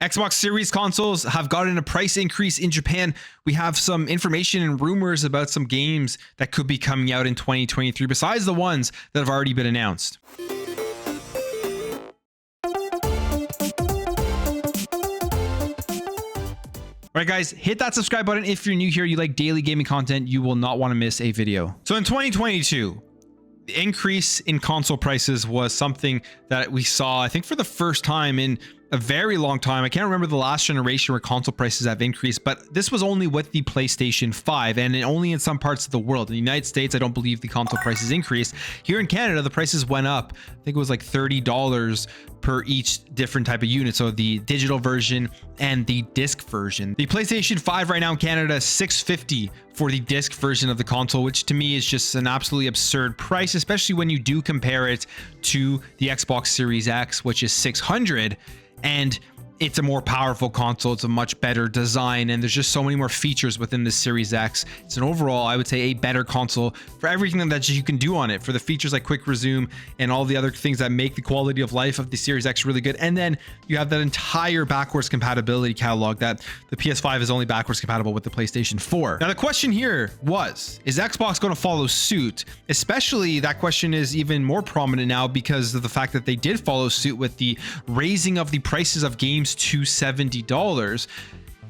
Xbox Series consoles have gotten a price increase in Japan. We have some information and rumors about some games that could be coming out in 2023 besides the ones that have already been announced. All right, guys, hit that subscribe button if you're new here. You like daily gaming content, you will not want to miss a video. So in 2022, the increase in console prices was something that we saw, I think, for the first time in a very long time. I can't remember the last generation where console prices have increased, but this was only with the PlayStation 5 and only in some parts of the world. In the United States, I don't believe the console prices increased. Here in Canada, the prices went up. I think it was like $30 per each different type of unit. So the digital version and the disc version. The PlayStation 5 right now in Canada is $650 for the disc version of the console, which to me is just an absolutely absurd price, especially when you do compare it to the Xbox Series X, which is $600. And it's a more powerful console. It's a much better design, and there's just so many more features within the Series X. It's an overall, I would say, a better console for everything that you can do on it, for the features like quick resume and all the other things that make the quality of life of the Series X really good. And then you have that entire backwards compatibility catalog that the PS5 is only backwards compatible with the PlayStation 4. Now the question here is Xbox going to follow suit? Especially that question is even more prominent now because of the fact that they did follow suit with the raising of the prices of games to $70.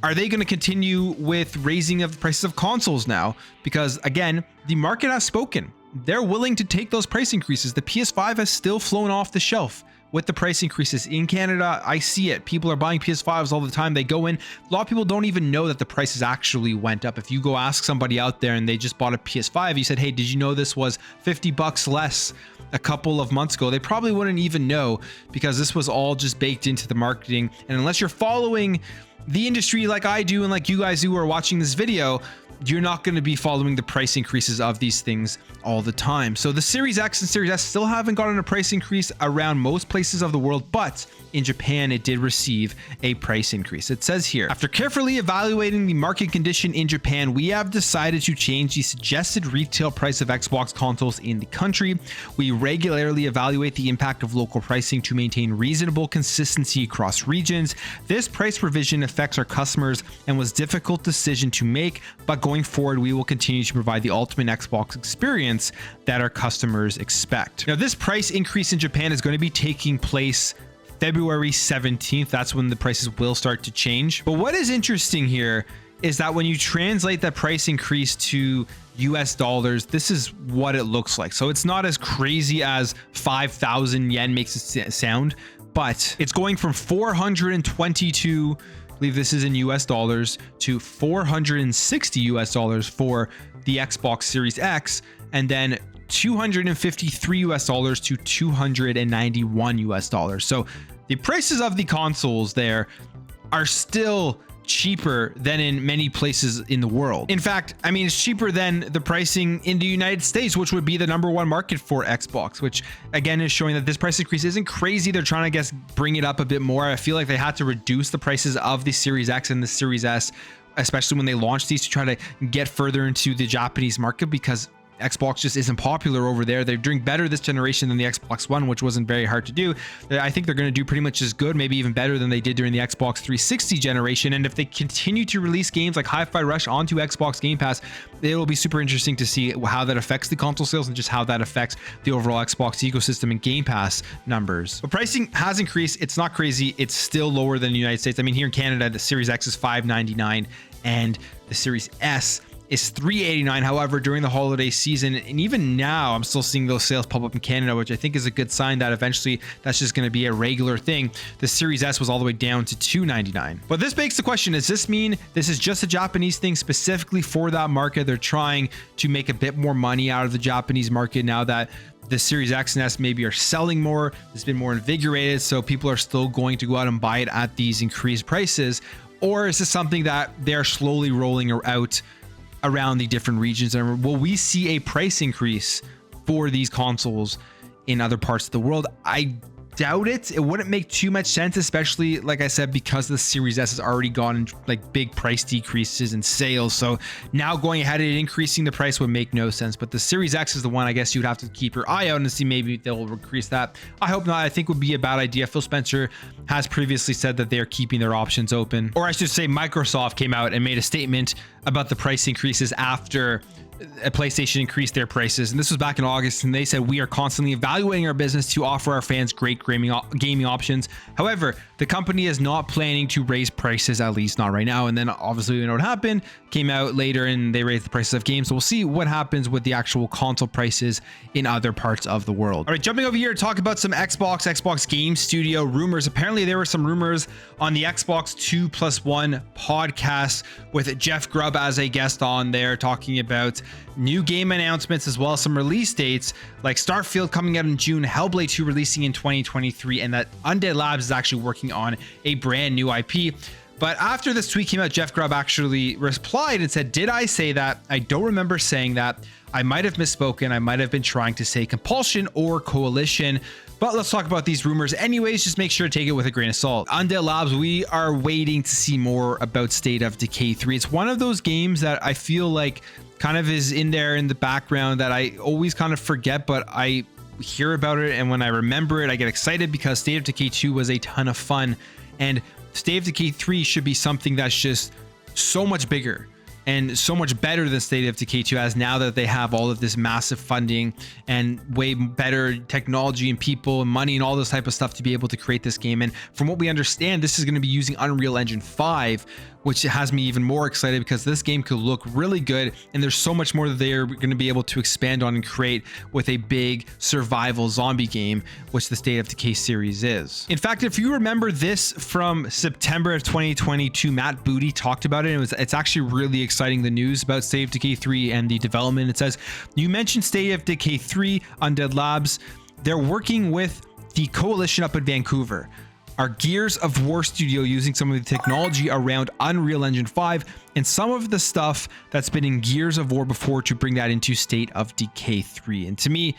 Are they going to continue with raising of the prices of consoles now? Because again, the market has spoken. They're willing to take those price increases. The PS5 has still flown off the shelf with the price increases. In Canada, I see it. People are buying PS5s all the time. They go in. A lot of people don't even know that the prices actually went up. If you go ask somebody out there and they just bought a PS5, you said, hey, did you know this was $50 less a couple of months ago? They probably wouldn't even know because this was all just baked into the marketing. And unless you're following the industry like I do and like you guys who are watching this video, you're not going to be following the price increases of these things all the time. So the Series X and Series S still haven't gotten a price increase around most places of the world, but in Japan, it did receive a price increase. It says here, after carefully evaluating the market condition in Japan, we have decided to change the suggested retail price of Xbox consoles in the country. We regularly evaluate the impact of local pricing to maintain reasonable consistency across regions. This price revision affects our customers and was a difficult decision to make, but going forward, we will continue to provide the ultimate Xbox experience that our customers expect. Now, this price increase in Japan is going to be taking place February 17th. That's when the prices will start to change. But what is interesting here is that when you translate that price increase to US dollars, this is what it looks like. So it's not as crazy as 5,000 yen makes it sound, but it's going from 422, I believe this is in US dollars, to 460 US dollars for the Xbox Series X, and then 253 US dollars to 291 US dollars. So the prices of the consoles there are still cheaper than in many places in the world. In fact, I mean, it's cheaper than the pricing in the United States, which would be the #1 market for Xbox, which again is showing that this price increase isn't crazy. They're trying to, I guess, bring it up a bit more. I feel like they had to reduce the prices of the Series X and the Series S, especially when they launched these, to try to get further into the Japanese market because Xbox just isn't popular over there. They're doing better this generation than the Xbox One, which wasn't very hard to do. I think they're going to do pretty much as good, maybe even better than they did during the Xbox 360 generation. And if they continue to release games like Hi-Fi Rush onto Xbox Game Pass, it will be super interesting to see how that affects the console sales and just how that affects the overall Xbox ecosystem and Game Pass numbers. But pricing has increased. It's not crazy. It's still lower than the United States. I mean, here in Canada, the Series X is $599 and the Series S is $389. However, during the holiday season, and even now, I'm still seeing those sales pop up in Canada, which I think is a good sign that eventually that's just going to be a regular thing. The Series S was all the way down to $299. But this begs the question, does this mean this is just a Japanese thing specifically for that market? They're trying to make a bit more money out of the Japanese market now that the Series X and S maybe are selling more, it's been more invigorated, so people are still going to go out and buy it at these increased prices? Or is this something that they're slowly rolling out around the different regions? And will we see a price increase for these consoles in other parts of the world? I doubt it. It wouldn't make too much sense, especially like I said, because the Series S has already gone like big price decreases in sales. So now going ahead and increasing the price would make no sense. But the Series X is the one I guess you'd have to keep your eye out and see maybe they'll increase that. I hope not. I think would be a bad idea. Phil Spencer has previously said that they are keeping their options open, or I should say Microsoft came out and made a statement about the price increases after PlayStation increased their prices, and this was back in August, and they said, we are constantly evaluating our business to offer our fans great gaming options. However, the company is not planning to raise prices, at least not right now. And then obviously we know what happened, came out later and they raised the prices of games. So we'll see what happens with the actual console prices in other parts of the world. All right, jumping over here to talk about some Xbox Game Studio rumors. Apparently there were some rumors on the Xbox 2+1 podcast with Jeff Grubb as a guest on there, talking about new game announcements as well as some release dates like Starfield coming out in June, Hellblade 2 releasing in 2023, and that Undead Labs is actually working on a brand new IP. But after this tweet came out, Jeff Grubb actually replied and said, did I say that? I don't remember saying that. I might have misspoken. I might have been trying to say compulsion or coalition. But let's talk about these rumors anyways. Just make sure to take it with a grain of salt. Undead Labs, we are waiting to see more about State of Decay 3. It's one of those games that I feel like kind of is in there in the background that I always kind of forget, but I hear about it, and when I remember it, I get excited because State of Decay 2 was a ton of fun, and State of Decay 3 should be something that's just so much bigger and so much better than State of Decay 2 as now that they have all of this massive funding and way better technology and people and money and all this type of stuff to be able to create this game. And from what we understand, this is going to be using Unreal Engine 5, which has me even more excited because this game could look really good, and there's so much more that they're going to be able to expand on and create with a big survival zombie game, which the State of Decay series is. In fact, if you remember this from September of 2022, Matt Booty talked about it. It's actually really exciting, the news about State of Decay 3 and the development. It says, you mentioned State of Decay 3, Undead Labs. They're working with the Coalition up in Vancouver. Our Gears of War studio using some of the technology around Unreal Engine 5 and some of the stuff that's been in Gears of War before to bring that into State of Decay 3. And to me,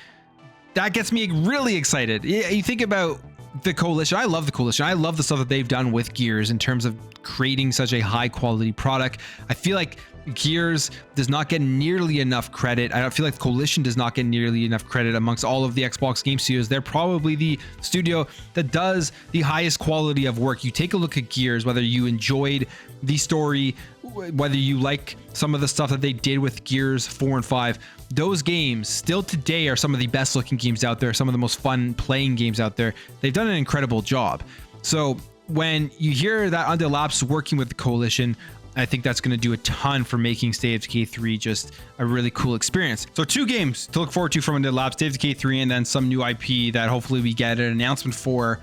that gets me really excited. You think about the Coalition. I love the Coalition. I love the stuff that they've done with Gears in terms of creating such a high quality product. I feel like Gears does not get nearly enough credit. I don't feel like Coalition does not get nearly enough credit amongst all of the Xbox game studios. They're probably the studio that does the highest quality of work. You take a look at Gears, whether you enjoyed the story, whether you like some of the stuff that they did with Gears 4 and 5, those games still today are some of the best looking games out there, some of the most fun playing games out there. They've done an incredible job. So when you hear that Undead Labs is working with the Coalition, I think that's going to do a ton for making State of Decay 3 just a really cool experience. So 2 games to look forward to from Undead Labs, State of Decay 3, and then some new IP that hopefully we get an announcement for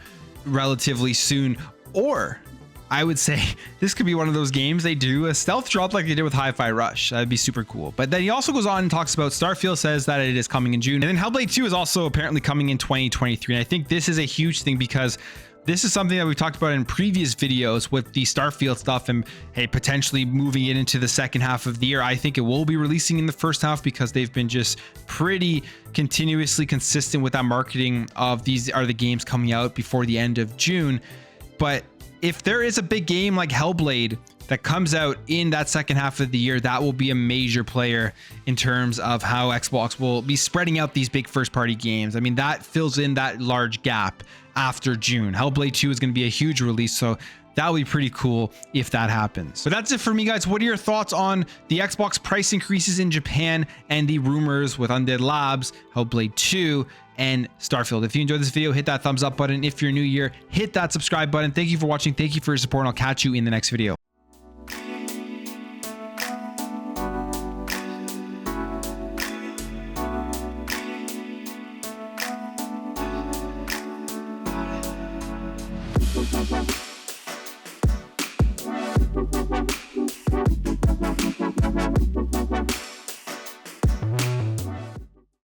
relatively soon. Or I would say this could be one of those games they do a stealth drop like they did with Hi-Fi Rush. That'd be super cool. But then he also goes on and talks about Starfield, says that it is coming in June. And then Hellblade 2 is also apparently coming in 2023. And I think this is a huge thing because this is something that we talked about in previous videos with the Starfield stuff and hey, potentially moving it into the second half of the year. I think it will be releasing in the first half because they've been just pretty continuously consistent with that marketing of these are the games coming out before the end of June. But if there is a big game like Hellblade that comes out in that second half of the year, that will be a major player in terms of how Xbox will be spreading out these big first party games. I mean, that fills in that large gap after June. Hellblade 2 is going to be a huge release, so that would be pretty cool if that happens. But that's it for me, guys. What are your thoughts on the Xbox price increases in Japan and the rumors with Undead Labs, Hellblade 2, and Starfield? If you enjoyed this video, hit that thumbs up button. If you're new here, hit that subscribe button. Thank you for watching. Thank you for your support, and I'll catch you in the next video. Bye.